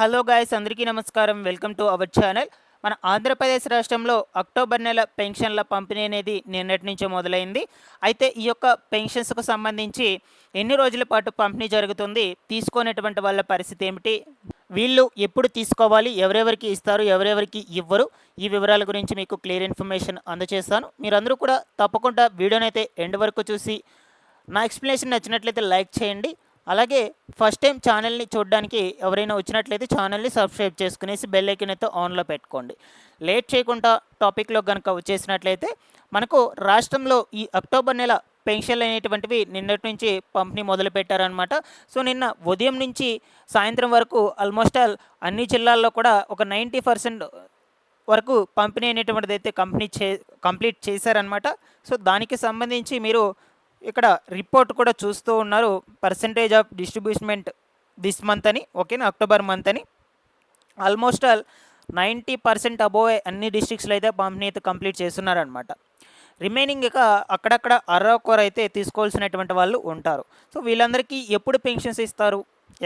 Hello guys, అందరికీ నమస్కారం. Welcome to our channel. మన ఆంధ్రప్రదేశ్ రాష్ట్రంలో అక్టోబర్ నెల పెన్షన్ల పంపిణీ అనేది నిన్నటి నుంచే మొదలైంది. అయితే ఈ యొక్క పెన్షన్స్‌కు సంబంధించి ఎన్ని రోజుల పాటు పంపిణీ జరుగుతుంది? తీసుకునేటువంటి వాళ్ళ పరిస్థితి ఏమిటి? వీళ్ళు ఎప్పుడు తీసుకోవాలి? ఎవరెవరికి ఇస్తారు? ఎవరెవరికి ఇవ్వరు? ఈ వివరాల గురించి మీకు క్లియర్ ఇన్ఫర్మేషన్ అందజేస్తాను. మీరందరూ కూడా తప్పకుండా వీడియోనైతే ఎండ్ వరకు చూసి నా ఎక్స్‌ప్లనేషన్ నచ్చినట్లయితే లైక్ చేయండి. అలాగే ఫస్ట్ టైం ఛానల్ని చూడడానికి ఎవరైనా వచ్చినట్లయితే ఛానల్ని సబ్స్క్రైబ్ చేసుకునేసి బెల్ ఐకాన్ అయితే ఆన్లో పెట్టుకోండి. లేట్ చేయకుండా టాపిక్లో కనుక వచ్చేసినట్లయితే మనకు రాష్ట్రంలో ఈ అక్టోబర్ నెల పెన్షన్లు అనేటువంటివి నిన్నటి నుంచి పంపిణీ మొదలుపెట్టారనమాట. సో నిన్న ఉదయం నుంచి సాయంత్రం వరకు ఆల్మోస్ట్ ఆల్ అన్ని జిల్లాల్లో కూడా ఒక 90% వరకు పంపిణీ అనేటువంటిది అయితే కంప్లీట్ చేశారనమాట. సో దానికి సంబంధించి మీరు ఇక్కడ రిపోర్ట్ కూడా చూస్తూ ఉన్నారు. పర్సంటేజ్ ఆఫ్ డిస్ట్రిబ్యూషన్మెంట్ దిస్ మంత్ అని, ఓకేనా, అక్టోబర్ మంత్ అని. ఆల్మోస్ట్ ఆల్ 90% అబోవ్ అన్ని డిస్ట్రిక్ట్స్లో అయితే పంపిణీ అయితే కంప్లీట్ చేస్తున్నారనమాట. రిమైనింగ్ ఇక అక్కడక్కడ అరకొర అయితే తీసుకోవాల్సినటువంటి వాళ్ళు ఉంటారు. సో వీళ్ళందరికీ ఎప్పుడు పెన్షన్స్ ఇస్తారు,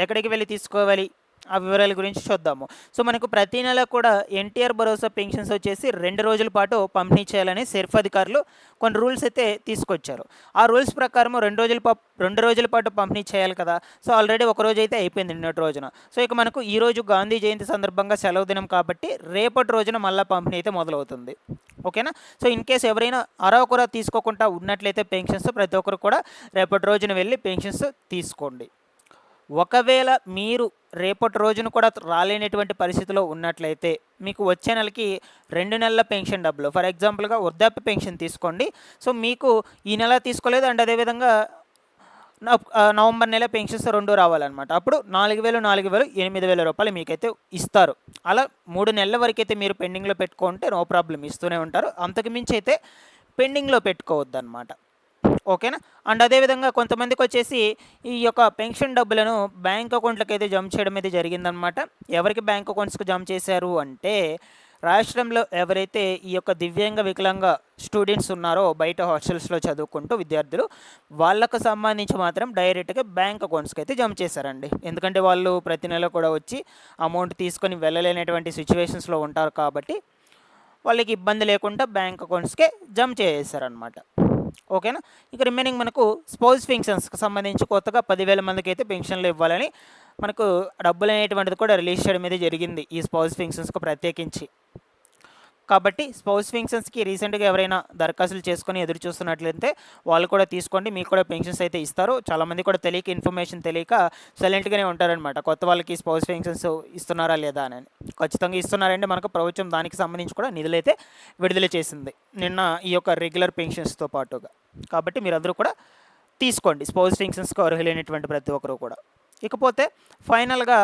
ఎక్కడికి వెళ్ళి తీసుకోవాలి, ఆ వివరాల గురించి చూద్దాము. సో మనకు ప్రతి నెల కూడా ఎన్టీఆర్ భరోసా పెన్షన్స్ వచ్చేసి 2 రోజుల పాటు పంపిణీ చేయాలని సెర్ఫ్ అధికారులు కొన్ని రూల్స్ అయితే తీసుకొచ్చారు. ఆ రూల్స్ ప్రకారం 2 రోజుల పాటు పంపిణీ చేయాలి కదా. సో ఆల్రెడీ ఒక రోజు అయితే అయిపోయింది నిన్నటి రోజున. సో ఇక మనకు ఈ రోజు గాంధీ జయంతి సందర్భంగా సెలవు దినం కాబట్టి రేపటి రోజున మళ్ళీ పంపిణీ అయితే మొదలవుతుంది. ఓకేనా. సో ఇన్ కేసు ఎవరైనా అరకొర తీసుకోకుండా ఉన్నట్లయితే పెన్షన్స్ ప్రతి ఒక్కరు కూడా రేపటి రోజున వెళ్ళి పెన్షన్స్ తీసుకోండి. ఒకవేళ మీరు రేపటి రోజున కూడా రాలేనటువంటి పరిస్థితిలో ఉన్నట్లయితే మీకు వచ్చే నెలకి 2 నెలల పెన్షన్ డబ్బులు, ఫర్ ఎగ్జాంపుల్గా వృద్ధాప్య పెన్షన్ తీసుకోండి. సో మీకు ఈ నెల తీసుకోలేదు అండ్ అదేవిధంగా నవంబర్ నెల పెన్షన్స్ 2 రావాలన్నమాట. అప్పుడు 4,000 8,000 రూపాయలు మీకైతే ఇస్తారు. అలా 3 నెలల వరకు అయితే మీరు పెండింగ్లో పెట్టుకుంటే నో ప్రాబ్లం, ఇస్తూనే ఉంటారు. అంతకు మించి అయితే పెండింగ్లో పెట్టుకోవద్దు అనమాట. ఓకేనా. అండ్ అదేవిధంగా కొంతమందికి వచ్చేసి ఈ యొక్క పెన్షన్ డబ్బులను బ్యాంక్ అకౌంట్లకు అయితే జమ చేయడం అయితే జరిగిందనమాట. ఎవరికి బ్యాంక్ అకౌంట్స్కి జమ చేశారు అంటే, రాష్ట్రంలో ఎవరైతే ఈ యొక్క దివ్యాంగ వికలాంగ స్టూడెంట్స్ ఉన్నారో బయట హాస్టల్స్లో చదువుకుంటూ విద్యార్థులు, వాళ్ళకు సంబంధించి మాత్రం డైరెక్ట్గా బ్యాంక్ అకౌంట్స్కి అయితే జమ చేశారండి. ఎందుకంటే వాళ్ళు ప్రతి నెల కూడా వచ్చి అమౌంట్ తీసుకొని వెళ్ళలేనటువంటి సిచ్యువేషన్స్లో ఉంటారు కాబట్టి వాళ్ళకి ఇబ్బంది లేకుండా బ్యాంక్ అకౌంట్స్కే జమ చేసేసారనమాట. ఓకేనా. ఇక రిమైనింగ్ మనకు స్పౌస్ పెన్షన్స్కి సంబంధించి కొత్తగా 10,000 మందికి అయితే పెన్షన్లు ఇవ్వాలని మనకు డబ్బులు అనేటువంటిది కూడా రిలీజ్ చేయడం అయితే జరిగింది ఈ స్పౌస్ పెన్షన్స్కి ప్రత్యేకించి. కాబట్టి స్పౌస్ పెన్షన్స్కి రీసెంట్గా ఎవరైనా దరఖాస్తులు చేసుకొని ఎదురు చూస్తున్నట్లయితే వాళ్ళు కూడా తీసుకోండి, మీకు కూడా పెన్షన్స్ అయితే ఇస్తారు. చాలామంది కూడా తెలియక, ఇన్ఫర్మేషన్ తెలియక సైలెంట్గానే ఉంటారనమాట. కొత్త వాళ్ళకి స్పౌస్ పెన్షన్స్ ఇస్తున్నారా లేదా అని. ఖచ్చితంగా ఇస్తున్నారంటే మనకు ప్రభుత్వం దానికి సంబంధించి కూడా నిధులైతే విడుదల చేసింది నిన్న ఈ యొక్క రెగ్యులర్ పెన్షన్స్తో పాటుగా. కాబట్టి మీరందరూ కూడా తీసుకోండి, స్పౌస్ పెన్షన్స్కి అర్హులైనటువంటి ప్రతి ఒక్కరు కూడా. ఇకపోతే ఫైనల్గా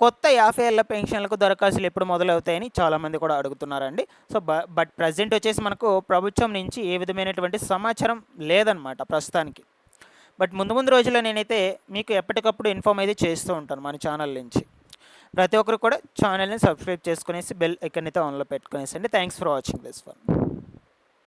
కొత్త 50 ఏళ్ల పెన్షన్లకు దరఖాస్తులు ఎప్పుడు మొదలవుతాయని చాలామంది కూడా అడుగుతున్నారండి. సో బట్ ప్రజెంట్ వచ్చేసి మనకు ప్రభుత్వం నుంచి ఏ విధమైనటువంటి సమాచారం లేదనమాట ప్రస్తుతానికి. బట్ ముందు రోజుల్లో నేనైతే మీకు ఎప్పటికప్పుడు ఇన్ఫామ్ అయితే చేస్తూ ఉంటాను మన ఛానల్ నుంచి. ప్రతి ఒక్కరు కూడా ఛానల్ని సబ్స్క్రైబ్ చేసుకునేసి బెల్ ఐకాన్ అయితే ఆన్లో పెట్టుకునేసండి. Thanks for watching this one.